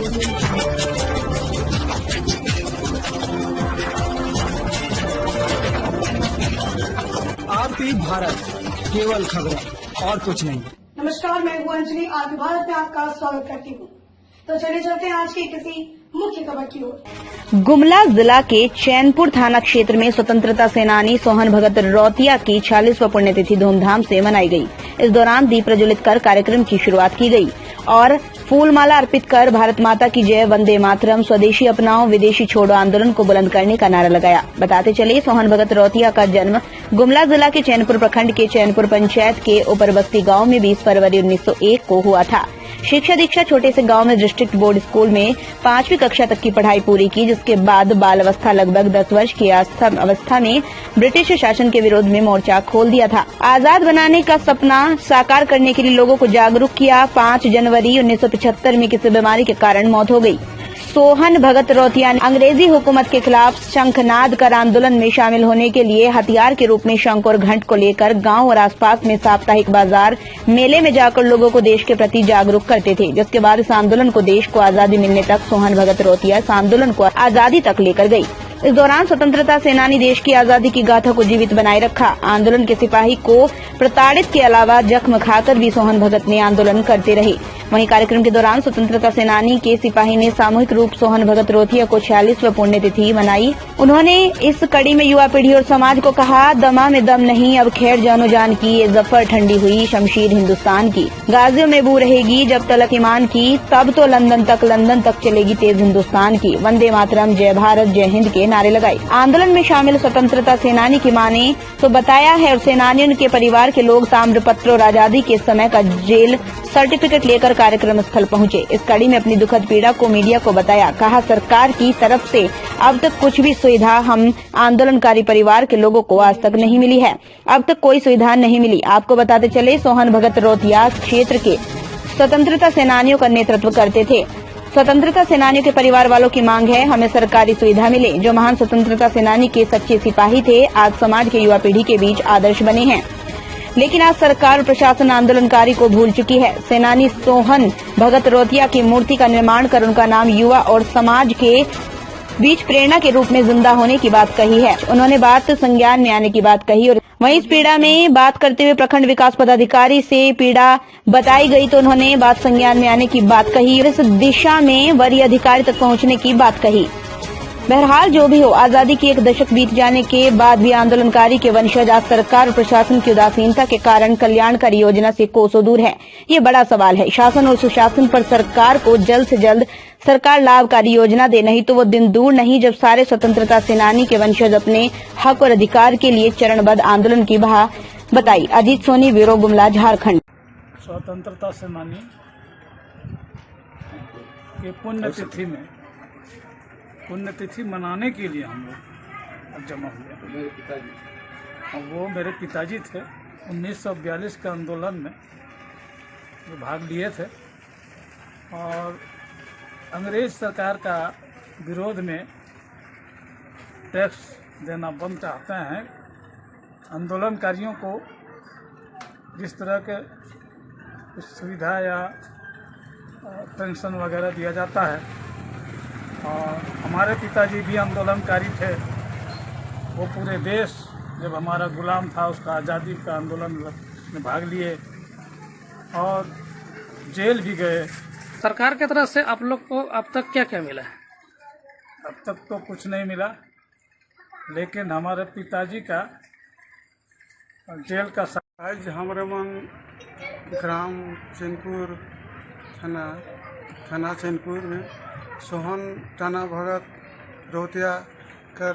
आरती भारत, केवल खबरें और कुछ नहीं। नमस्कार, मैं हूँ अंजलि। आरती भारत में आपका स्वागत करती हूँ। तो चलिए चलते हैं आज की किसी मुख्य खबर की ओर। गुमला जिला के चैनपुर थाना क्षेत्र में स्वतंत्रता सेनानी सोहन भगत रौतिया की 40वीं पुण्यतिथि धूमधाम से मनाई गई। इस दौरान दीप प्रज्वलित कर कार्यक्रम की शुरुआत की गई और फूलमाला अर्पित कर भारत माता की जय, वंदे मातरम, स्वदेशी अपनाओ, विदेशी छोड़ो आंदोलन को बुलंद करने का नारा लगाया। बताते चले, सोहन भगत रौतिया का जन्म गुमला जिला के चैनपुर प्रखंड के चैनपुर पंचायत के उपरबस्ती गांव में 20 फरवरी 1901 को हुआ था। शिक्षा दीक्षा छोटे से गांव में डिस्ट्रिक्ट बोर्ड स्कूल में 5वीं कक्षा तक की पढ़ाई पूरी की, जिसके बाद बाल अवस्था लगभग 10 वर्ष की अवस्था में ब्रिटिश शासन के विरोध में मोर्चा खोल दिया था। आजाद बनाने का सपना साकार करने के लिए लोगों को जागरूक किया। 5 जनवरी 1975 में किसी बीमारी के कारण मौत हो गई। सोहन भगत रौतिया ने अंग्रेजी हुकूमत के खिलाफ शंखनाद कर आंदोलन में शामिल होने के लिए हथियार के रूप में शंख और घंट को लेकर गांव और आसपास में साप्ताहिक बाजार मेले में जाकर लोगों को देश के प्रति जागरूक करते थे, जिसके बाद इस आंदोलन को देश को आजादी मिलने तक सोहन भगत रौतिया इस आंदोलन को आजादी तक लेकर गई। इस दौरान स्वतंत्रता सेनानी देश की आजादी की गाथा को जीवित बनाए रखा। आंदोलन के सिपाही को प्रताड़ित के अलावा जख्म खाकर भी सोहन भगत ने आंदोलन करते रहे। वहीं कार्यक्रम के दौरान स्वतंत्रता सेनानी के सिपाही ने सामूहिक रूप सोहन भगत रौतिया को 40वीं पुण्यतिथि मनाई। उन्होंने इस कड़ी में युवा पीढ़ी और समाज को कहा, दमा में दम नहीं, अब खैर जानो जान की, ये जफर ठंडी हुई शमशीर हिंदुस्तान की, गाजियों में बू रहेगी जब तलक ईमान की, तब तो लंदन तक चलेगी तेज हिंदुस्तान की, वंदे मातरम, जय भारत, जय हिंद के नारे लगाए। आंदोलन में शामिल स्वतंत्रता सेनानी की मां ने तो बताया है और सेनानियों के परिवार के लोग ताम्रपत्र और आजादी के समय का जेल सर्टिफिकेट लेकर कार्यक्रम स्थल पहुंचे। इस कड़ी में अपनी दुखद पीड़ा को मीडिया को बताया। कहा, सरकार की तरफ से अब तक कुछ भी सुविधा हम आंदोलनकारी परिवार के लोगों को आज तक नहीं मिली है। अब तक कोई सुविधा नहीं मिली। आपको बताते चले, सोहन भगत रौतिया क्षेत्र के स्वतंत्रता सेनानियों का नेतृत्व करते थे। स्वतंत्रता सेनानियों के परिवार वालों की मांग है, हमें सरकारी सुविधा मिले। जो महान स्वतंत्रता सेनानी के सच्चे सिपाही थे, आज समाज के युवा पीढ़ी के बीच आदर्श बने हैं। लेकिन आज सरकार और प्रशासन आंदोलनकारी को भूल चुकी है। सेनानी सोहन भगत रौतिया की मूर्ति का निर्माण कर उनका नाम युवा और समाज के बीच प्रेरणा के रूप में जिंदा होने की बात कही है। उन्होंने बात संज्ञान में आने की बात कही और वहीं इस पीड़ा में बात करते हुए प्रखंड विकास पदाधिकारी से पीड़ा बताई गई तो उन्होंने बात संज्ञान में आने की बात कही और इस दिशा में वरीय अधिकारी तक पहुंचने की बात कही। बहरहाल जो भी हो, आजादी की 1 दशक बीत जाने के बाद भी आंदोलनकारी के वंशज आज सरकार और प्रशासन की उदासीनता के कारण कल्याणकारी योजना से कोसों दूर है। ये बड़ा सवाल है। शासन और सुशासन पर सरकार को जल्द से जल्द सरकार लाभकारी योजना दे, नहीं तो वो दिन दूर नहीं जब सारे स्वतंत्रता सेनानी के वंशज अपने हक और अधिकार के लिए चरणबद्ध आंदोलन की बाह बताई। अजीत सोनी, ब्यूरो, गुमला, झारखंड। स्वतंत्रता सेनानी के पुण्यतिथि मनाने के लिए हम लोग जमा हुए। और वो मेरे पिताजी थे। 1942 के आंदोलन में जो भाग लिए थे और अंग्रेज सरकार का विरोध में टैक्स देना बंद चाहते हैं। आंदोलनकारियों को जिस तरह के सुविधा या पेंशन वगैरह दिया जाता है, और हमारे पिताजी भी आंदोलनकारी थे। वो पूरे देश जब हमारा गुलाम था उसका आज़ादी का आंदोलन में भाग लिए और जेल भी गए। सरकार की तरफ से आप लोग को अब तक क्या क्या मिला है? अब तक तो कुछ नहीं मिला, लेकिन हमारे पिताजी का जेल का आज हमारे मन ग्राम चैनपुर थाना चैनपुर में सोहन टाना भगत रौतिया कर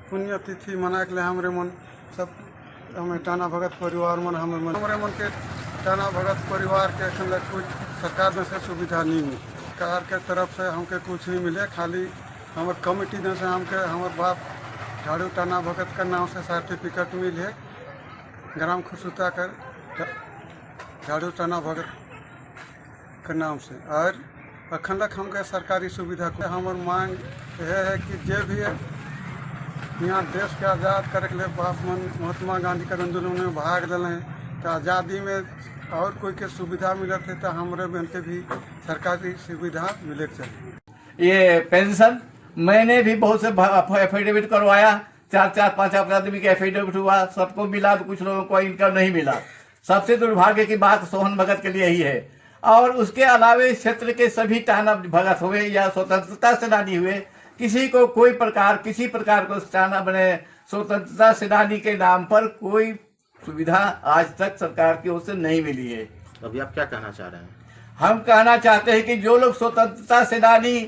पुण्यतिथि मना के लिए हमारे मन सब हमें टाना भगत परिवार मन हमारे मन के टाना भगत परिवार के कुछ सरकार में से सुविधा नहीं मिली। सरकार के तरफ से हमके कुछ नहीं मिले। खाली हमारे कमेटी में से हमके हमारे बाप झाड़ू टाना भगत का नाम से सर्टिफिकेट मिले, ग्राम खुशुता कर झाड़ू टाना भगत के नाम से। और अखन तक हमके सरकारी सुविधा को हमार मांग यह है कि जो भी है यहाँ देश के आज़ाद करे के लिए महात्मा गांधी के आंदोलन में भाग ले तो आज़ादी में और कोई के सुविधा मिलत है तो हमारे बनते भी सरकारी सुविधा मिले चाहिए। ये पेंशन मैंने भी बहुत से एफिडेविट करवाया, 4-5 आदमी का एफिडेविट हुआ, सबको मिला तो कुछ लोगों को इनकम नहीं मिला। सबसे दुर्भाग्य की बात सोहन भगत के लिए यही है। और उसके अलावे क्षेत्र के सभी टाना भगत हुए या स्वतंत्रता सेनानी हुए, किसी को कोई प्रकार किसी प्रकार को टाना बने स्वतंत्रता सेनानी के नाम पर कोई सुविधा आज तक सरकार की ओर से नहीं मिली है। अभी आप क्या कहना चाह रहे हैं? हम कहना चाहते हैं कि जो लोग स्वतंत्रता सेनानी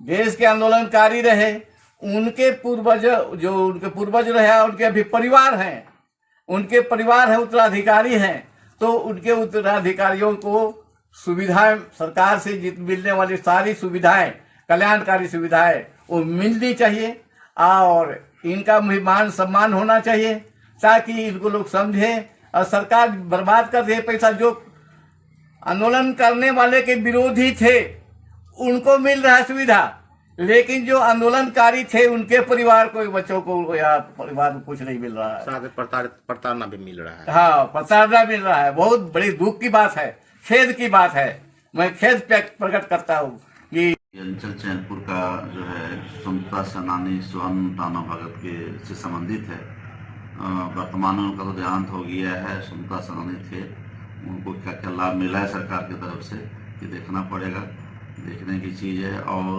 देश के आंदोलनकारी रहे, उनके पूर्वज रहे, उनके अभी परिवार हैं, उनके परिवार हैं, उत्तराधिकारी हैं, तो उनके उत्तराधिकारियों को सुविधाएं सरकार से मिलने वाली सारी सुविधाएं, कल्याणकारी सुविधाएं वो मिलनी चाहिए और इनका भी मान सम्मान होना चाहिए, ताकि इनको लोग समझें। और सरकार बर्बाद कर दे पैसा। जो आंदोलन करने वाले के विरोधी थे उनको मिल रहा है सुविधा, लेकिन जो आंदोलनकारी थे उनके परिवार को, बच्चों को या परिवार को कुछ नहीं मिल रहा है। साथ प्रताड़ना भी मिल रहा है। हाँ, प्रताड़ना मिल रहा है। बहुत बड़ी दुख की बात है, खेद की बात है। मैं खेद प्रकट करता हूँ कि अंचल चैनपुर का जो है स्वतंत्रता सेनानी सोहन टाना भगत के से संबंधित है। वर्तमान में उनका तो देहांत हो गया है। स्वतंत्रता सेनानी थे, उनको क्या क्या लाभ मिला है सरकार की तरफ से ये देखना पड़ेगा, देखने की चीज़ है। और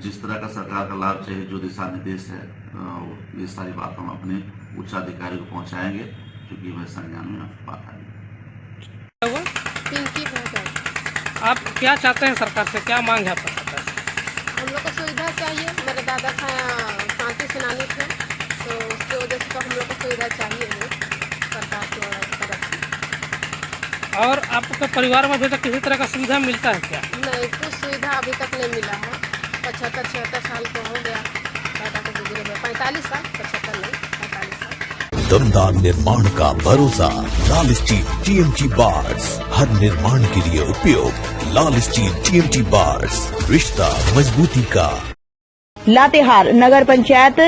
जिस तरह का सरकार का लाभ चाहिए, जो दिशा निर्देश है, ये सारी बात हम अपने उच्चाधिकारी को पहुंचाएंगे, क्योंकि वह संज्ञान में बात आएगी। आप क्या चाहते हैं सरकार से, क्या मांग है आपका सरकार से? हम लोग को सुविधा चाहिए। मेरे दादा शांति सेनानी थे, तो उसकी वजह से तो हम लोग को सुविधा चाहिए है सरकार की तरफ से। और आपके परिवार में अभी तक किसी तरह का सुविधा मिलता है क्या? नहीं, कुछ सुविधा अभी तक नहीं मिला है। 75-76 साल को हो गया दादा को गुजरे हुए। 45 साल, 75 नहीं, 45 साल। दमदार निर्माण का भरोसा लाल स्टील TMT बार्स, हर निर्माण के लिए उपयोग। लाल स्टील TMT बार्स, रिश्ता मजबूती का। लातेहार नगर पंचायत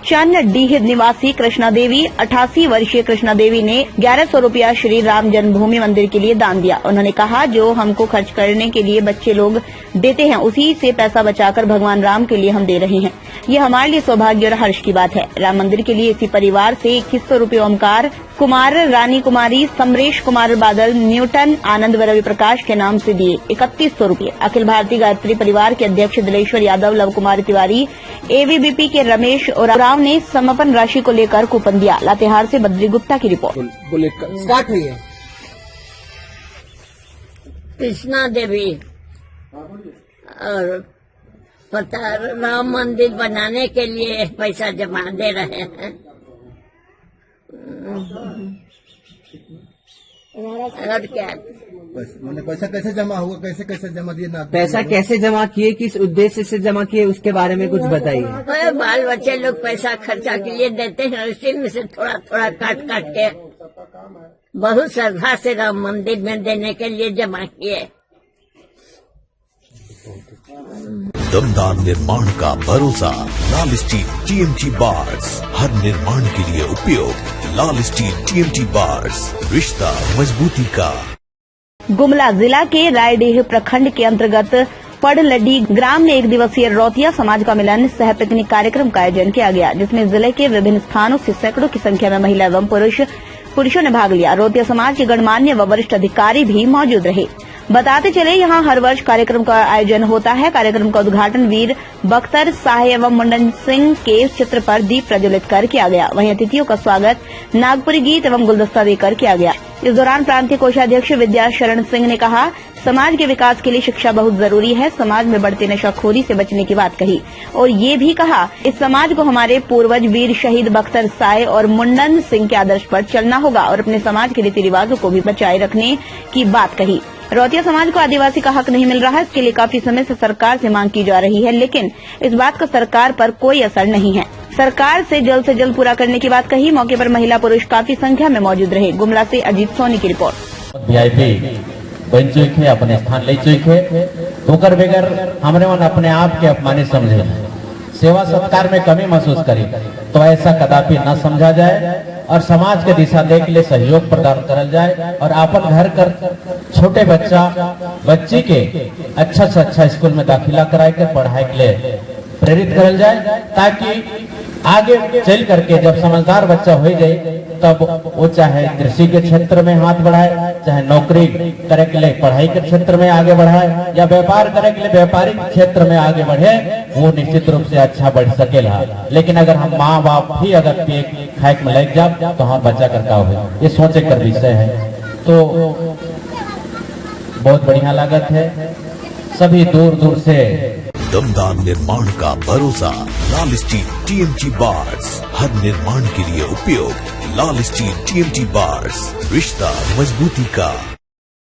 चन्नडीह निवासी कृष्णा देवी 88 वर्षीय कृष्णा देवी ने 1100 रुपया श्री राम जन्मभूमि मंदिर के लिए दान दिया। उन्होंने कहा, जो हमको खर्च करने के लिए बच्चे लोग देते हैं, उसी से पैसा बचाकर भगवान राम के लिए हम दे रहे हैं। ये हमारे लिए सौभाग्य और हर्ष की बात है। राम मंदिर के लिए इसी परिवार से 2100 रुपये ओमकार कुमार, रानी कुमारी, समरेश कुमार बादल, न्यूटन, आनंद व रवि प्रकाश के नाम से दिए 3100 रुपये। अखिल भारतीय गायत्री परिवार के अध्यक्ष दिलेश्वर यादव, लव कुमार तिवारी, AVBP के रमेश और राव ने समापन राशि को लेकर कूपन दिया। लातेहार से बद्री गुप्ता की रिपोर्ट। स्टार्ट हुई है। कृष्णा देवी और पता राम मंदिर बनाने के लिए पैसा जमा दे रहे हैं। और क्या मैंने पैसा कैसे जमा हुआ, कैसे जमा दिए ना? पैसा कैसे जमा किए, किस उद्देश्य से जमा किए, उसके बारे में कुछ बताइए। बाल बच्चे लोग पैसा खर्चा के लिए देते हैं, उसी में से थोड़ा थोड़ा काट काट के बहुत श्रद्धा से राम मंदिर में देने के लिए जमा किए। दमदार निर्माण का भरोसा लाल स्टील TMT बार्स, हर निर्माण के लिए उपयोग। लाल स्टील TMT बार्स, रिश्ता मजबूती का। गुमला जिला के रायडीह प्रखंड के अंतर्गत पड़लडी ग्राम में 1 दिवसीय रौतिया समाज का मिलन सह पिकनिक कार्यक्रम का आयोजन किया गया, जिसमें जिले के विभिन्न स्थानों से सैकड़ों की संख्या में महिला एवं पुरुषों ने भाग लिया। रौतिया समाज के गणमान्य व वरिष्ठ अधिकारी भी मौजूद रहे। बताते चले, यहां हर वर्ष कार्यक्रम का आयोजन होता है। कार्यक्रम का उद्घाटन वीर बख्तर शाह एवं मुंडन सिंह के चित्र पर दीप प्रज्वलित कर किया गया। वहीं अतिथियों का स्वागत नागपुरी गीत एवं गुलदस्ता देकर किया गया। इस दौरान प्रांतीय कोषाध्यक्ष विद्या शरण सिंह ने कहा, समाज के विकास के लिए शिक्षा बहुत जरूरी है। समाज में बढ़ते नशाखोरी से बचने की बात कही और ये भी कहा, इस समाज को हमारे पूर्वज वीर शहीद बख्तर शाह और मुंडन सिंह के आदर्श पर चलना होगा और अपने समाज के रीति रिवाजों को भी बचाए रखने की बात कही। रौतिया समाज को आदिवासी का हक नहीं मिल रहा है, इसके लिए काफी समय से सरकार से मांग की जा रही है, लेकिन इस बात का सरकार पर कोई असर नहीं है। सरकार से जल्द पूरा करने की बात कही। मौके पर महिला पुरुष काफी संख्या में मौजूद रहे। गुमला से अजीत सोनी की रिपोर्ट। VIP बन चुके, अपने स्थान ले चुके, होकर बगैर हमने मन अपने आप के अपमानित समझे, सेवा सत्कार में कमी महसूस करी, तो ऐसा कदापि न समझा जाए। और समाज के दिशा दे के लिए सहयोग प्रदान करल जाए और अपन घर कर छोटे बच्ची के अच्छा से अच्छा स्कूल में दाखिला कराए कर पढ़ाई के लिए प्रेरित करल जाए, ताकि आगे चल करके जब समझदार बच्चा हो जाए तब वो चाहे कृषि के क्षेत्र में हाथ बढ़ाए, चाहे नौकरी करे के लिए पढ़ाई के क्षेत्र में आगे बढ़ाए, या व्यापार करे के लिए व्यापारिक क्षेत्र में आगे बढ़े, वो निश्चित रूप से अच्छा बढ़ सकेला। लेकिन अगर हम माँ बाप ही अगर पे खाक में लग जाए तो हमारे बच्चा कर का हो, ये सोचे कर विषय है। तो बहुत बढ़िया लागत है, सभी दूर दूर से दमदार निर्माण का भरोसा लाल स्टील टीएमटी बार्स, हर निर्माण के लिए उपयोग। लाल स्टील टीएमटी बार्स, रिश्ता मजबूती का।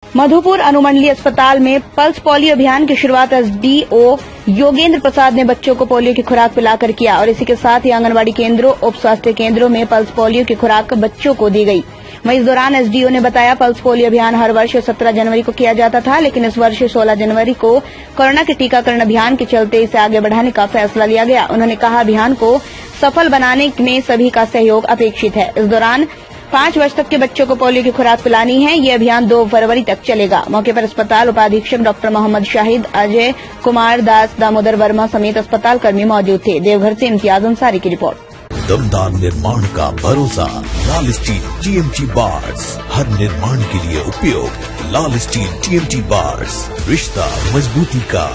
मधुपुर अनुमंडलीय अस्पताल में पल्स पोलियो अभियान की शुरुआत एसडीओ योगेंद्र प्रसाद ने बच्चों को पोलियो की खुराक पिलाकर किया और इसी के साथ ही आंगनबाड़ी केंद्रों, उप स्वास्थ्य केंद्रों में पल्स पोलियो की खुराक बच्चों को दी गई। वहीं इस दौरान एसडीओ ने बताया, पल्स पोलियो अभियान हर वर्ष 17 जनवरी को किया जाता था, लेकिन इस वर्ष 16 जनवरी को कोरोना के टीकाकरण अभियान के चलते इसे आगे बढ़ाने का फैसला लिया गया। उन्होंने कहा, अभियान को सफल बनाने में सभी का सहयोग अपेक्षित है। इस दौरान 5 वर्ष तक के बच्चों को पोलियो की खुराक पिलानी है। ये अभियान 2 फरवरी तक चलेगा। मौके पर अस्पताल उपाधीक्षक डॉक्टर मोहम्मद शाहिद, अजय कुमार दास, दामोदर वर्मा समेत अस्पताल कर्मी मौजूद थे। देवघर से इम्तियाज अंसारी की रिपोर्ट। दमदार निर्माण का भरोसा लाल स्टील टीएमटी बार्स, हर निर्माण के लिए उपयोग। लाल स्टील टीएमटी बार्स, रिश्ता मजबूती का।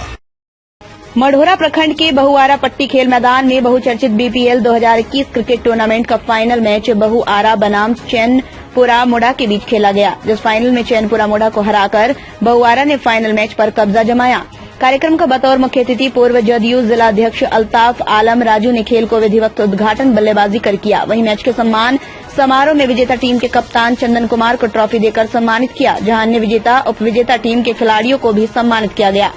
मढ़ौरा प्रखंड के बहुआरा पट्टी खेल मैदान में बहुचर्चित बीपीएल 2021 क्रिकेट टूर्नामेंट का फाइनल मैच बहुआरा बनाम चैनपुरा मुड़ा के बीच खेला गया, जिस फाइनल में चैनपुरा मुड़ा को हराकर बहुआरा ने फाइनल मैच पर कब्जा जमाया। कार्यक्रम का बतौर मुख्य अतिथि पूर्व जदयू जिला अध्यक्ष अल्ताफ आलम राजू ने खेल को विधिवत उद्घाटन बल्लेबाजी कर किया। वहीं मैच के सम्मान समारोह में विजेता टीम के कप्तान चंदन कुमार को ट्रॉफी देकर सम्मानित किया, जहां अन्य विजेता उप विजेता टीम के खिलाड़ियों को भी सम्मानित किया गया।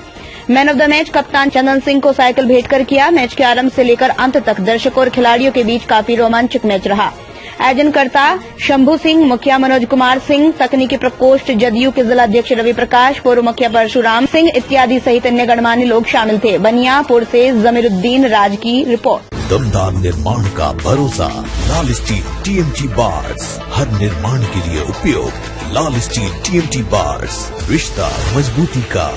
मैन ऑफ द मैच कप्तान चंदन सिंह को साइकिल भेंट कर किया। मैच के आरंभ से लेकर अंत तक दर्शकों और खिलाड़ियों के बीच काफी रोमांचक मैच रहा। आयोजनकर्ता शंभू सिंह, मुखिया मनोज कुमार सिंह, तकनीकी प्रकोष्ठ जदयू के जिला अध्यक्ष रवि प्रकाश, पूर्व मुखिया परशुराम सिंह इत्यादि सहित अन्य गणमान्य लोग शामिल थे। बनियापुर से जमीरुद्दीन राज की रिपोर्ट। दमदार निर्माण का भरोसा लाल स्टील टीएमटी बार्स, हर निर्माण के लिए उपयोग। लाल स्टील टीएमटी बार्स, रिश्ता मजबूती का।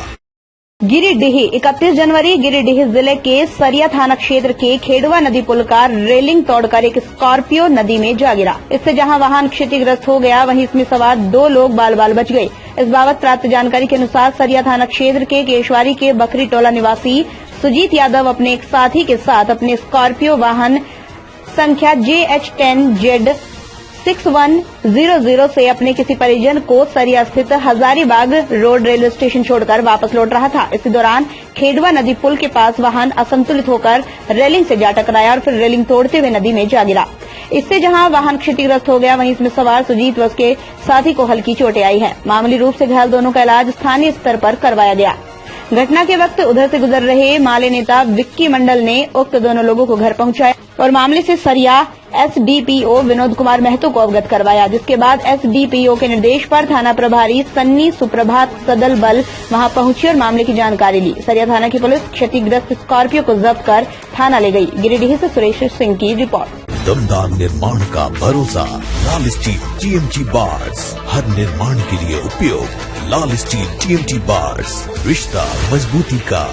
गिरिडीह 31 जनवरी गिरिडीह जिले के सरिया थाना क्षेत्र के खेड़वा नदी पुल का रेलिंग तोड़कर एक स्कॉर्पियो नदी में जा गिरा। इससे जहां वाहन क्षतिग्रस्त हो गया, वहीं इसमें सवार 2 लोग बाल बाल बच गए। इस बाबत प्राप्त जानकारी के अनुसार सरिया थाना क्षेत्र के केशवारी के बकरी टोला निवासी सुजीत यादव अपने एक साथी के साथ अपने स्कॉर्पियो वाहन संख्या JH10Z 6100 से अपने किसी परिजन को सरिया स्थित हजारीबाग रोड रेलवे स्टेशन छोड़कर वापस लौट रहा था। इसी दौरान खेड़वा नदी पुल के पास वाहन असंतुलित होकर रेलिंग से जा टकराया और फिर रेलिंग तोड़ते हुए नदी में जा गिरा। इससे जहां वाहन क्षतिग्रस्त हो गया, वहीं इसमें सवार सुजीत व उसके साथी को हल्की चोटें आई है। मामूली रूप से घायल दोनों का इलाज स्थानीय स्तर पर करवाया गया। घटना के वक्त उधर से गुजर रहे माले नेता विक्की मंडल ने उक्त दोनों लोगों को घर पहुंचाया और मामले से सरिया एसडीपीओ विनोद कुमार महतो को अवगत करवाया, जिसके बाद एसडीपीओ के निर्देश पर थाना प्रभारी सन्नी सुप्रभात सदल बल वहां पहुंची और मामले की जानकारी ली। सरिया थाना की पुलिस क्षतिग्रस्त स्कॉर्पियो को जब्त कर थाना ले गई। गिरिडीह से सुरेश सिंह की रिपोर्ट। दमदार निर्माण का भरोसा लाल स्टील टीएमटी बार्स, हर निर्माण के लिए उपयोग। लाल स्टील टीएमटी बार्स, रिश्ता मजबूती का।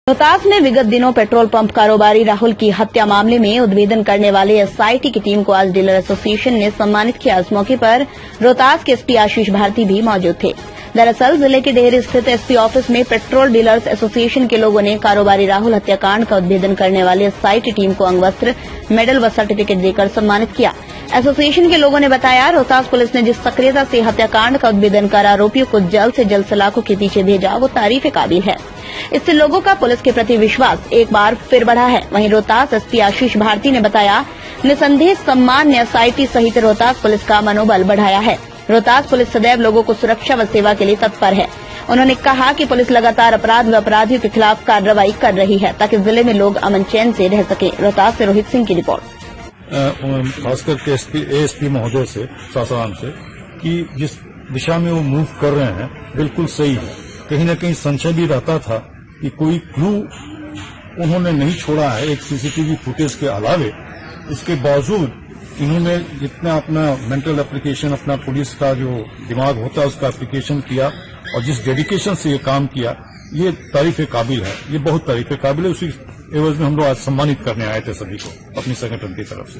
रोहतास में विगत दिनों पेट्रोल पंप कारोबारी राहुल की हत्या मामले में उद्भेदन करने वाले एसआईटी की टीम को आज डीलर एसोसिएशन ने सम्मानित किया। इस मौके पर रोहतास के एसपी आशीष भारती भी मौजूद थे। दरअसल जिले के डेहरी स्थित एसपी ऑफिस में पेट्रोल डीलर्स एसोसिएशन के लोगों ने कारोबारी राहुल हत्याकांड का उद्भेदन करने वाले एसआईटी टीम को अंगवस्त्र, मेडल व सर्टिफिकेट देकर सम्मानित किया। एसोसिएशन के लोगों ने बताया, रोहतास पुलिस ने जिस सक्रियता से हत्याकांड का उद्भेदन कर आरोपियों को जल्द से जल्द सलाखों के पीछे भेजा, वो तारीफ काबिल है। इससे लोगों का पुलिस के प्रति विश्वास एक बार फिर बढ़ा है। वहीं रोहतास एसपी आशीष भारती ने बताया, निसंदेह सम्मान ने एसआईटी सहित रोहतास पुलिस का मनोबल बढ़ाया है। रोहतास पुलिस सदैव लोगों को सुरक्षा व सेवा के लिए तत्पर है। उन्होंने कहा कि पुलिस लगातार अपराध व अपराधियों के खिलाफ कार्रवाई कर रही है ताकि जिले में लोग अमन चैन से रह सके। रोहतास से रोहित सिंह की रिपोर्ट। खासकर के एएसपी महोदय से शासन से कि जिस दिशा में वो मूव कर रहे हैं बिल्कुल सही है। कहीं न कहीं संशय भी रहता था कि कोई क्लू उन्होंने नहीं छोड़ा है एक सीसीटीवी फुटेज के अलावे। इसके बावजूद इन्होंने जितना अपना मेंटल एप्लीकेशन, अपना पुलिस का जो दिमाग होता है उसका एप्लीकेशन किया और जिस डेडिकेशन से ये काम किया, ये तारीफ काबिल है, ये बहुत तारीफ काबिल है। उसी एवज में हम लोग आज सम्मानित करने आए थे सभी को अपनी संगठन की तरफ से।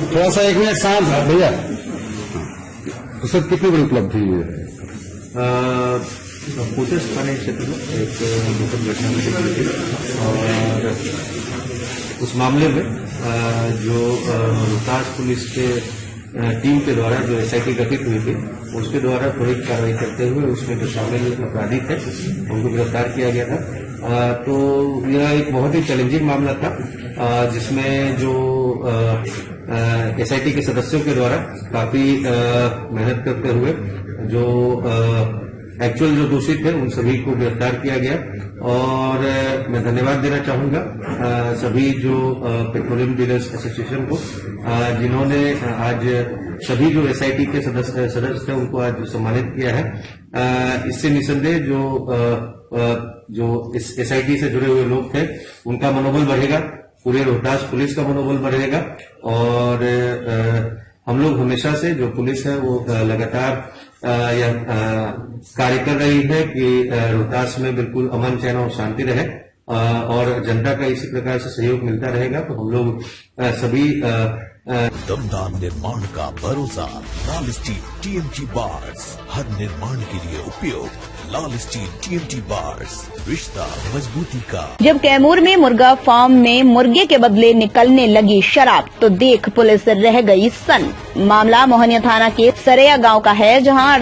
थोड़ा सा 1 मिनट शांत भैया, तो सर कितनी बड़ी उपलब्धि है? कोचस थाने क्षेत्र में एक दुखद घटना घटी थी और उस मामले में जो रोहतास पुलिस के टीम के द्वारा जो SIT गठित हुई थी उसके द्वारा त्वरित कार्रवाई करते हुए उसमें जो शामिल अपराधी थे उनको गिरफ्तार किया गया था। तो यह एक बहुत ही चैलेंजिंग मामला था जिसमें जो SIT के सदस्यों के द्वारा काफी मेहनत करते हुए जो एक्चुअल जो दोषी थे उन सभी को गिरफ्तार किया गया। और मैं धन्यवाद देना चाहूंगा सभी जो पेट्रोलियम डीलर्स एसोसिएशन को जिन्होंने आज सभी जो SIT के सदस्य थे उनको आज सम्मानित किया है। इससे निसंदेह जो इस SIT से जुड़े हुए लोग थे उनका मनोबल बढ़ेगा, पूरे रोहतास पुलिस का मनोबल बढ़ेगा। और हम लोग हमेशा से जो पुलिस है वो लगातार यह कार्य कर रही है कि रोहतास में बिल्कुल अमन चैन और शांति रहे और जनता का इसी प्रकार से सहयोग मिलता रहेगा। तो हम लोग सभी दमदार निर्माण का भरोसा लाल स्टील TMT बार्स, हर निर्माण के लिए उपयोग लाल स्टील TMT बार्स, रिश्ता मजबूती का। जब कैमूर में मुर्गा फार्म में मुर्गे के बदले निकलने लगी शराब तो देख पुलिस रह गई सन। मामला मोहनिया थाना के सरेया गांव का है, जहां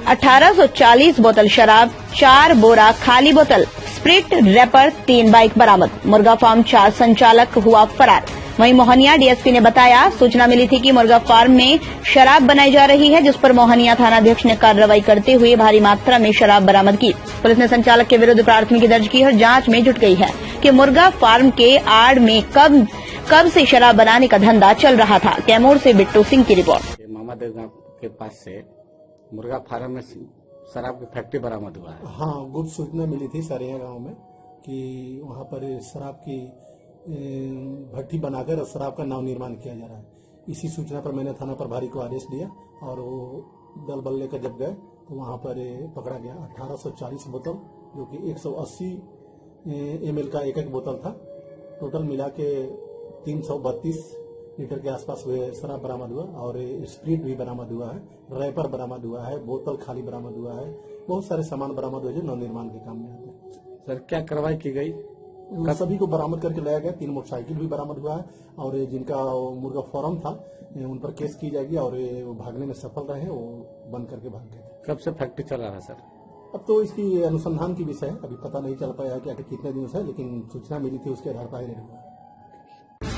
1840 बोतल शराब, 4 बोरा खाली बोतल, स्प्रिट रैपर, 3 बाइक बरामद। मुर्गा फार्म 4 संचालक हुआ फरार। वहीं मोहनिया DSP ने बताया, सूचना मिली थी कि मुर्गा फार्म में शराब बनाई जा रही है, जिस पर मोहनिया थानाध्यक्ष ने कार्रवाई करते हुए भारी मात्रा में शराब बरामद की। पुलिस ने संचालक के विरुद्ध प्राथमिकी दर्ज की और जांच में जुट गई है कि मुर्गा फार्म के आड़ में कब से शराब बनाने का धंधा चल रहा था। कैमूर से बिट्टू सिंह की रिपोर्ट। मामादेव गांव के पास से मुर्गा फार्म में शराब की फैक्ट्री बरामद हुआ है। हाँ, गुप्त सूचना मिली थी सरेया गांव में कि वहाँ पर शराब की भट्टी बनाकर शराब का नव निर्माण किया जा रहा है। इसी सूचना पर मैंने थाना प्रभारी को आदेश दिया और वो दल बल लेकर जब गए तो वहाँ पर पकड़ा गया 1840 बोतल, जो कि 180 ml का एक बोतल था। टोटल मिला के 332 लीटर के आसपास हुए शराब बरामद हुआ और स्प्रिट भी बरामद हुआ है, रैपर बरामद हुआ है, बोतल खाली बरामद हुआ है। बहुत सारे सामान बरामद हुए जो नव निर्माण के काम में आते हैं। सर, क्या कार्रवाई की गई? सभी को बरामद करके लाया गया। 3 मोटरसाइकिल भी बरामद हुआ है और जिनका मुर्गा फार्म था उन पर केस की जाएगी और वो भागने में सफल रहे, वो बंद करके भाग गए। कब से फैक्ट्री चल रहा है सर? अब तो इसकी अनुसंधान की विषय है, अभी पता नहीं चल पाया कि आखिर कितने दिन से, लेकिन सूचना मिली थी उसके आधार पर हुआ।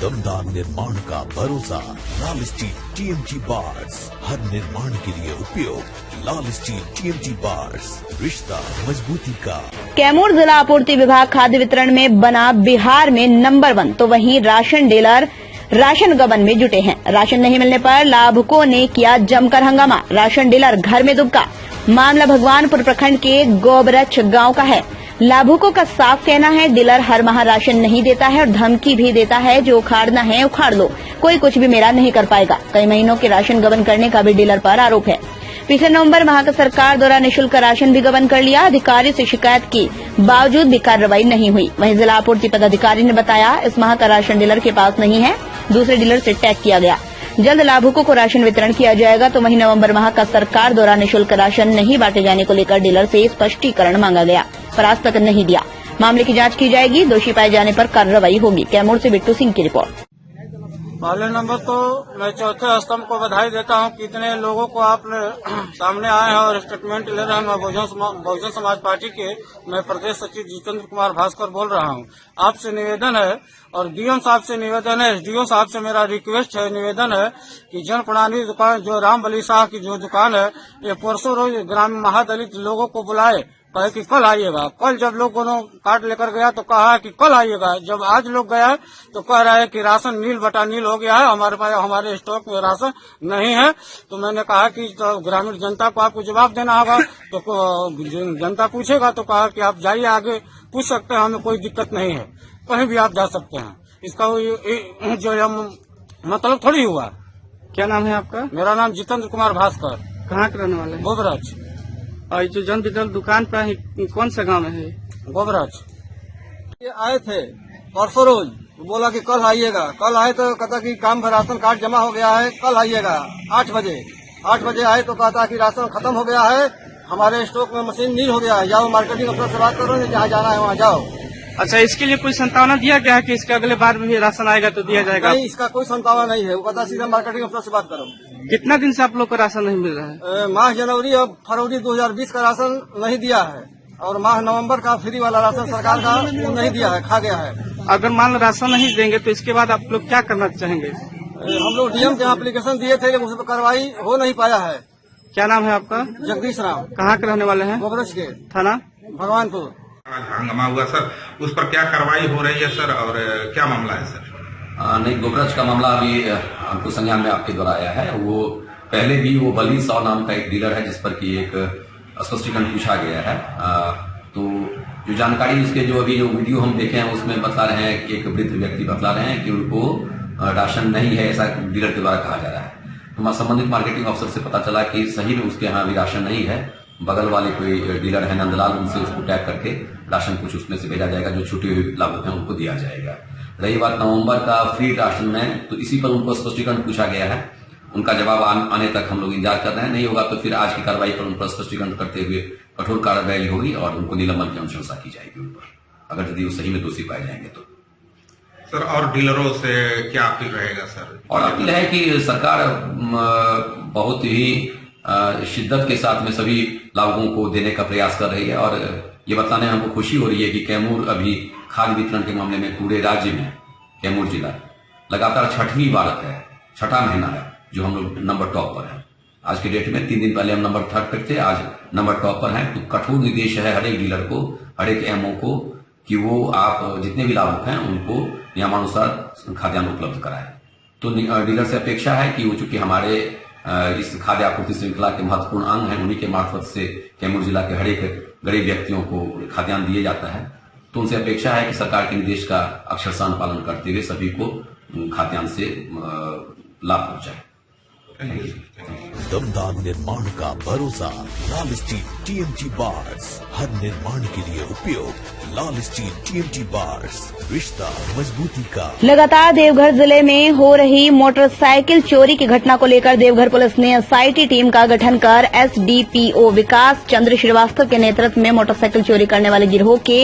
दमदार निर्माण का भरोसा लाल स्टील TMT बार्स, हर निर्माण के लिए उपयोग लाल स्टील TMT बार्स, रिश्ता मजबूती का। कैमूर जिला आपूर्ति विभाग खाद्य वितरण में बना बिहार में नंबर 1, तो वहीं राशन डीलर राशन गबन में जुटे हैं। राशन नहीं मिलने पर लाभुकों ने किया जमकर हंगामा, राशन डीलर घर में दुबका। मामला भगवानपुर प्रखंड के गोबरच गांव का है। लाभुकों का साफ कहना है, डीलर हर माह राशन नहीं देता है और धमकी भी देता है, जो उखाड़ना है उखाड़ लो, कोई कुछ भी मेरा नहीं कर पाएगा। कई महीनों के राशन गबन करने का भी डीलर पर आरोप है। पिछले नवंबर माह का सरकार द्वारा निःशुल्क राशन भी गबन कर लिया। अधिकारी से शिकायत की बावजूद भी कार्रवाई नहीं हुई। वहीं जिला आपूर्ति पदाधिकारी ने बताया, इस माह का राशन डीलर के पास नहीं है, दूसरे डीलर से टैग किया गया। जल्द लाभुकों को राशन वितरण किया जाएगा। तो वहीं नवंबर माह का सरकार द्वारा निःशुल्क राशन नहीं बांटे जाने को लेकर डीलर से स्पष्टीकरण मांगा गया, पर आज तक नहीं दिया। मामले की जांच की जाएगी, दोषी पाए जाने पर कार्रवाई होगी। कैमूर से बिट्टू सिंह की रिपोर्ट। पहले नंबर तो मैं चौथे स्तंभ को बधाई देता हूं कि इतने लोगों को आप सामने आए हैं और स्टेटमेंट ले रहे हैं। मैं बहुजन समाज पार्टी के मैं प्रदेश सचिव जितेंद्र कुमार भास्कर बोल रहा हूं। आपसे निवेदन है और डीएम साहब से निवेदन है, एसडीओ साहब से मेरा रिक्वेस्ट है, निवेदन है कि जन प्रणाली दुकान जो राम बली शाह की जो दुकान है, ये परसों रोज ग्रामीण महादलित लोगों को बुलाए, कहे कि कल आइएगा। कल जब लोगों ने कार्ड लेकर गया तो कहा कि कल आइएगा। जब आज लोग गया तो कह रहा है कि राशन नील बटा नील हो गया है, हमारे पास हमारे स्टॉक में राशन नहीं है। तो मैंने कहा कि तो ग्रामीण जनता को आपको जवाब देना होगा। तो जनता पूछेगा तो कहा कि आप जाइए आगे पूछ सकते हैं, हमें कोई दिक्कत नहीं है, कहीं भी आप जा सकते हैं। इसका जो है मतलब थोड़ी हुआ। क्या नाम है आपका? मेरा नाम जितेंद्र कुमार भास्कर। कहाँ के रहने वाले हैं? गोबराज। और ये जो जन वितरण दुकान पे है, कौन सा गांव में है? गोबराज। ये आए थे परसों रोज, बोला कि कल आइएगा। कल आए तो कहता कि काम में राशन कार्ड जमा हो गया है, कल आइएगा 8 बजे। 8 बजे आए तो कहता कि राशन खत्म हो गया है, हमारे स्टॉक में मशीन नील हो गया है, जाओ मार्केटिंग अफसर से बात करो, जहाँ जाना है वहाँ जाओ। अच्छा, इसके लिए कोई संतावना दिया गया है कि इसके अगले बार में भी राशन आएगा तो दिया जाएगा? नहीं, इसका कोई संतावना नहीं है। वो कहता सीधा मार्केटिंग अफसर से बात करो। कितना दिन से आप लोग को राशन नहीं मिल रहा है? माह जनवरी और फरवरी 2020 का राशन नहीं दिया है, और माह नवंबर का फ्री वाला राशन सरकार का नहीं दिया है, खा गया है। अगर मान लो राशन नहीं देंगे तो इसके बाद आप लोग क्या करना चाहेंगे? हम लोग डीएम के एप्लीकेशन दिए थे, लेकिन उस पर कार्रवाई हो नहीं पाया है। क्या नाम है आपका? जगदीश राम। कहाँ के रहने वाले हैं? गोबरज के। थाना भगवानपुर। हंगामा हुआ सर, उस पर क्या कार्रवाई हो रही है सर, और क्या मामला है सर? नहीं, गोबरज का मामला अभी हमको संज्ञान में आपके द्वारा आया है। वो पहले भी वो बली 100 नाम का एक डीलर है जिस पर की एक स्पष्टीकरण पूछा गया है। तो जो जानकारी उसके जो अभी जो वीडियो हम देखे हैं उसमें बता रहे हैं कि एक वृद्ध व्यक्ति बतला रहे हैं कि उनको राशन नहीं है, ऐसा डीलर के द्वारा कहा जा रहा है। तो संबंधित मार्केटिंग अफसर से पता चला कि सही में उसके यहाँ अभी राशन नहीं है। बगल वाले कोई डीलर है नंदलाल, उनसे उसको टैग करके राशन कुछ उसमें से भेजा जाएगा, जो छूटे हुए लाभुक हैं उनको दिया जाएगा। रही बात नवंबर का फ्री राशन में, तो इसी पर उनको स्पष्टीकरण पूछा गया है। उनका जवाब आने तक हम लोग इंतजार कर रहे हैं। नहीं होगा तो फिर आज की कार्रवाई पर उन पर स्पष्टीकरण करते हुए कठोर कार्रवाई होगी और उनको निलंबन की अनुशंसा की जाएगी उन पर, अगर यदि वो सही में दोषी पाए जाएंगे तो। सर, और डीलरों से क्या अपील रहेगा सर? और अपील है कि सरकार बहुत ही शिद्दत के साथ में सभी लाभुकों को देने का प्रयास कर रही है, और ये बताने में हमको खुशी हो रही है कि कैमूर अभी खाद्य वितरण के मामले में पूरे राज्य में कैमूर जिला लगातार 6वीं बार है, 6ठा महीना है जो हम लोग नंबर टॉप पर है। आज के डेट में 3 दिन पहले हम नंबर 3rd पर थे, आज नंबर टॉप पर हैं। तो कठोर निर्देश है हर एक डीलर को, हर एक एमओ को कि वो आप जितने भी लाभुक हैं उनको नियमानुसार खाद्यान्न उपलब्ध कराएं। तो डीलर से अपेक्षा है कि वो चूंकि हमारे इस खाद्य आपूर्ति श्रृंखला के महत्वपूर्ण अंग हैं, उन्हीं के मार्फत से कैमूर जिला के हर एक गरीब व्यक्तियों को खाद्यान्न दिया जाता है। तो उनसे अपेक्षा है कि सरकार के निर्देश का अक्षरशः पालन करते हुए सभी को खाद्यान्न से लाभ पहुंचाए। दमदार निर्माण का भरोसा, लाल स्टील टीएमटी बार्स, हर निर्माण के लिए उपयोग। लाल स्टील टीएमटी बार्स, रिश्ता मजबूती का। लगातार देवघर जिले में हो रही मोटरसाइकिल चोरी की घटना को लेकर देवघर पुलिस ने एसआईटी टीम का गठन कर एसडीपीओ विकास चंद्र श्रीवास्तव के नेतृत्व में मोटरसाइकिल चोरी करने वाले गिरोह के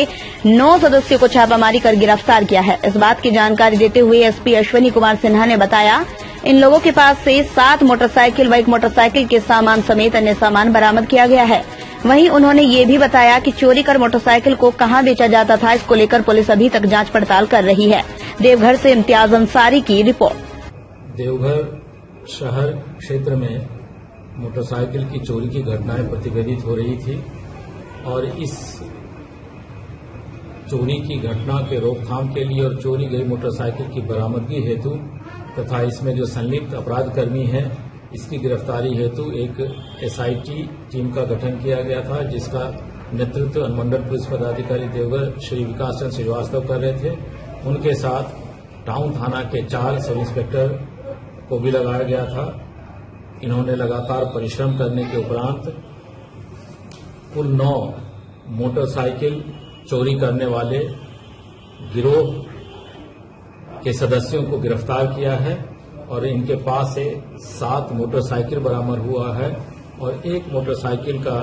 9 सदस्यों को छापामारी कर गिरफ्तार किया है। इस बात की जानकारी देते हुए एसपी अश्विनी कुमार सिन्हा ने बताया, इन लोगों के पास से 7 मोटरसाइकिल व 1 मोटरसाइकिल के सामान समेत अन्य सामान बरामद किया गया है। वहीं उन्होंने ये भी बताया कि चोरी कर मोटरसाइकिल को कहां बेचा जाता था, इसको लेकर पुलिस अभी तक जांच पड़ताल कर रही है। देवघर से इम्तियाज अंसारी की रिपोर्ट। देवघर शहर क्षेत्र में मोटरसाइकिल की चोरी की घटनाएं प्रतिवेदित हो रही थी, और इस चोरी की घटना के रोकथाम के लिए और चोरी गई मोटरसाइकिल की बरामदगी हेतु तथा इसमें जो संलिप्त अपराधकर्मी हैं इसकी गिरफ्तारी हेतु एक एसआईटी टीम का गठन किया गया था, जिसका नेतृत्व अनुमंडल पुलिस पदाधिकारी देवघर श्री विकास चंद्र श्रीवास्तव कर रहे थे। उनके साथ टाउन थाना के 4 सब इंस्पेक्टर को भी लगाया गया था। इन्होंने लगातार परिश्रम करने के उपरांत कुल 9 मोटरसाइकिल चोरी करने वाले गिरोह के सदस्यों को गिरफ्तार किया है, और इनके पास से 7 मोटरसाइकिल बरामद हुआ है और 1 मोटरसाइकिल का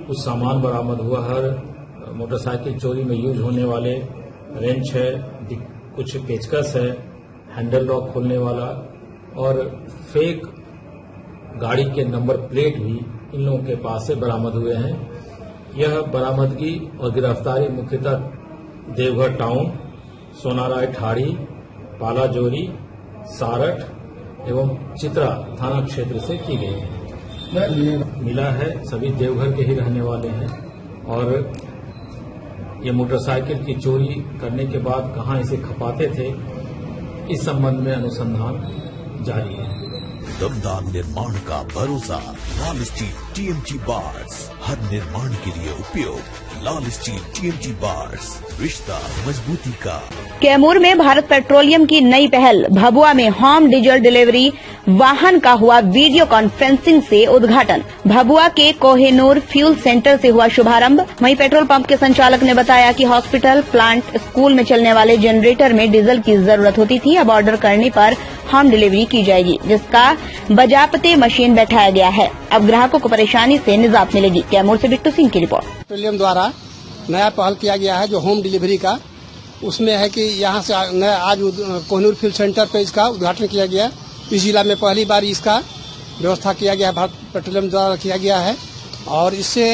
कुछ सामान बरामद हुआ है। मोटरसाइकिल चोरी में यूज होने वाले रेंच है, कुछ पेचकस है, हैंडल लॉक खोलने वाला, और फेक गाड़ी के नंबर प्लेट भी इन लोगों के पास से बरामद हुए हैं। यह बरामदगी और गिरफ्तारी मुख्यतः देवघर टाउन, सोनाराय ठाड़ी, पालाजोरी, सारठ एवं चित्रा थाना क्षेत्र से की गई है। मिला है सभी देवघर के ही रहने वाले हैं, और ये मोटरसाइकिल की चोरी करने के बाद कहां इसे खपाते थे, इस संबंध में अनुसंधान जारी है। दमदार निर्माण का भरोसा, लाल स्टील टीएमटी बार्स, हर निर्माण के लिए उपयोग। लाल स्टील TMT बार्स, रिश्ता मजबूती का। कैमूर में भारत पेट्रोलियम की नई पहल, भभुआ में होम डीजल डिलीवरी वाहन का हुआ वीडियो कॉन्फ्रेंसिंग से उद्घाटन। भभुआ के कोहिनूर फ्यूल सेंटर से हुआ शुभारंभ। वहीं पेट्रोल पंप के संचालक ने बताया कि हॉस्पिटल, प्लांट, स्कूल में चलने वाले जनरेटर में डीजल की जरूरत होती थी, अब ऑर्डर करने पर होम डिलीवरी की जाएगी, जिसका बजापते मशीन बैठाया गया है। अब ग्राहकों को परेशानी से निजात मिलेगी। कैमूर से बिट्टू सिंह की रिपोर्ट। पेट्रोलियम द्वारा नया पहल किया गया है जो होम डिलीवरी का, उसमें है कि यहाँ से नया आज कोहिनूर फ्यूल सेंटर पे इसका उद्घाटन किया गया। इस जिला में पहली बार इसका व्यवस्था किया गया है, भारत पेट्रोलियम द्वारा किया गया है। और इससे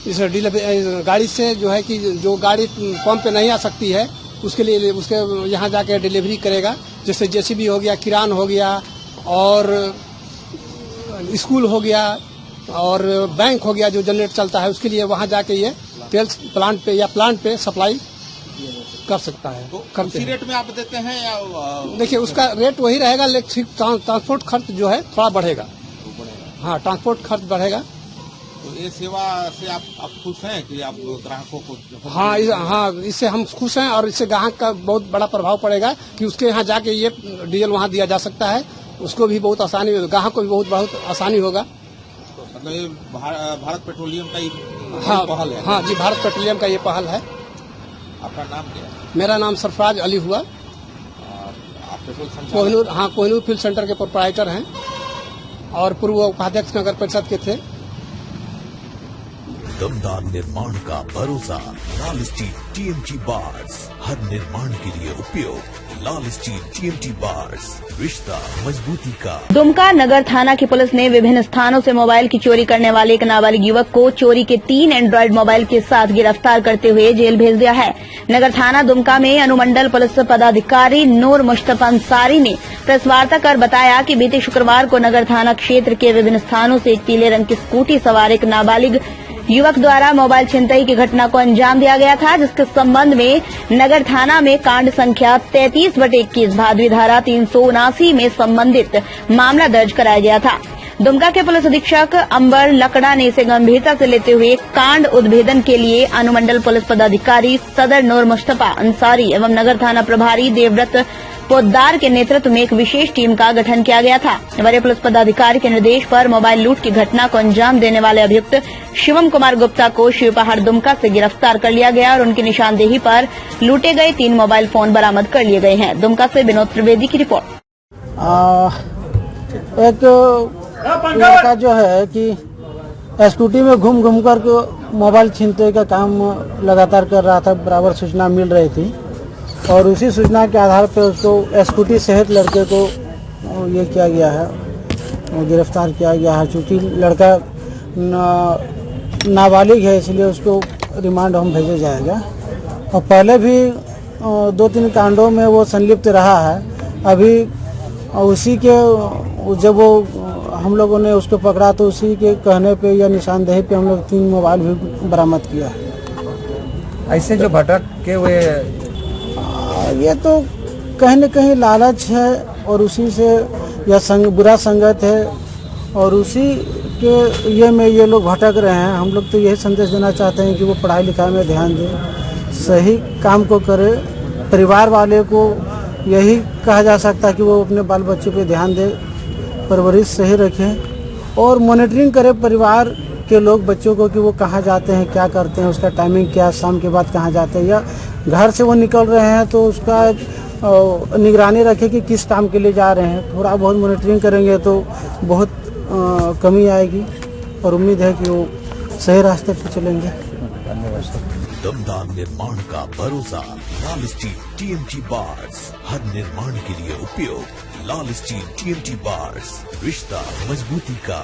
इस डिलीवरी गाड़ी से जो है कि जो गाड़ी पंप पे नहीं आ सकती है उसके लिए उसके यहाँ जाके डिलीवरी करेगा। जैसे जेसीबी हो गया, किरान हो गया और स्कूल हो गया और बैंक हो गया, जो जनरेटर चलता है उसके लिए वहाँ जाके ये तेल प्लांट पे या प्लांट पे सप्लाई कर सकता है। तो उसी रेट में आप देते हैं या? देखिए उसका रेट वही रहेगा, लेकिन ट्रांसपोर्ट खर्च जो है थोड़ा बढ़ेगा। हाँ, ट्रांसपोर्ट खर्च बढ़ेगा। तो ये सेवा से आप खुश हैं कि आप ग्राहकों को? हाँ, इससे हम खुश हैं और इससे ग्राहक का बहुत बड़ा प्रभाव पड़ेगा कि उसके यहाँ जाके ये डीजल वहाँ दिया जा सकता है, उसको भी बहुत आसानी, ग्राहक को भी बहुत आसानी होगा। मतलब ये भारत पेट्रोलियम का ही पहल है? हाँ जी, भारत पेट्रोलियम का ये पहल है। आपका नाम क्या है? मेरा नाम सरफराज अली हुआ। आप पेट्रोल कोहिनूर फ्यूल सेंटर के प्रोप्राइटर हैं और पूर्व उपाध्यक्ष नगर परिषद के थे। दमदार निर्माण का भरोसा, लाल स्टील TMT बार्स, हर निर्माण के लिए उपयोग। लाल स्टील TMT बार्स, रिश्ता मजबूती का। दुमका नगर थाना की पुलिस ने विभिन्न स्थानों से मोबाइल की चोरी करने वाले एक नाबालिग युवक को चोरी के 3 एंड्रॉयड मोबाइल के साथ गिरफ्तार करते हुए जेल भेज दिया है। नगर थाना दुमका में अनुमंडल पुलिस पदाधिकारी नूर मुश्तफा अंसारी ने प्रेस वार्ता कर बताया कि बीते शुक्रवार को नगर थाना क्षेत्र के विभिन्न स्थानों से एक पीले रंग की स्कूटी सवार एक नाबालिग युवक द्वारा मोबाइल छिनतई की घटना को अंजाम दिया गया था, जिसके संबंध में नगर थाना में कांड संख्या 33/21 भादवी धारा 379 में संबंधित मामला दर्ज कराया गया था। दुमका के पुलिस अधीक्षक अंबर लकड़ा ने इसे गंभीरता से लेते हुए कांड उद्भेदन के लिए अनुमंडल पुलिस पदाधिकारी सदर नूर मुश्तफा अंसारी एवं नगर थाना प्रभारी देवव्रत पोद्दार के नेतृत्व में एक विशेष टीम का गठन किया गया था। वरीय पुलिस पदाधिकारी के निर्देश पर मोबाइल लूट की घटना को अंजाम देने वाले अभियुक्त शिवम कुमार गुप्ता को शिवपहाड़ दुमका से गिरफ्तार कर लिया गया और उनकी निशानदेही पर लूटे गए 3 मोबाइल फोन बरामद कर लिए गए हैं। दुमका से विनोद त्रिवेदी की रिपोर्ट। एक लड़का जो है कि स्कूटी में घूम कर मोबाइल छीनते का काम लगातार कर रहा था, बराबर सूचना मिल रही थी और उसी सूचना के आधार पर उसको स्कूटी सहित लड़के को ये किया गया है, गिरफ्तार किया गया है। चूँकि लड़का नाबालिग है इसलिए उसको रिमांड होम भेजा जाएगा और पहले भी 2-3 कांडों में वो संलिप्त रहा है। अभी उसी के जब वो हम लोगों ने उसको पकड़ा तो उसी के कहने पे या निशानदेही पे हम लोग 3 मोबाइल भी बरामद किया है। ऐसे जो भटक के हुए ये तो कहीं न कहीं लालच है और उसी से या बुरा संगत है और उसी के ये लोग भटक रहे हैं। हम लोग तो यही संदेश देना चाहते हैं कि वो पढ़ाई लिखाई में ध्यान दें, सही काम को करे। परिवार वाले को यही कहा जा सकता है कि वो अपने बाल बच्चों पे ध्यान दे, परवरिश सही रखें और मॉनिटरिंग करें परिवार के लोग बच्चों को कि वो कहाँ जाते हैं, क्या करते हैं, उसका टाइमिंग क्या, शाम के बाद कहाँ जाते हैं या घर से वो निकल रहे हैं तो उसका निगरानी रखें कि किस काम के लिए जा रहे हैं। थोड़ा बहुत मॉनिटरिंग करेंगे तो बहुत कमी आएगी और उम्मीद है कि वो सही रास्ते पर चलेंगे। दमदार निर्माण का भरोसा, लाल स्टील TMT बार्स, हर निर्माण के लिए उपयोग। लाल स्टील TMT बार्स, रिश्ता मजबूती का।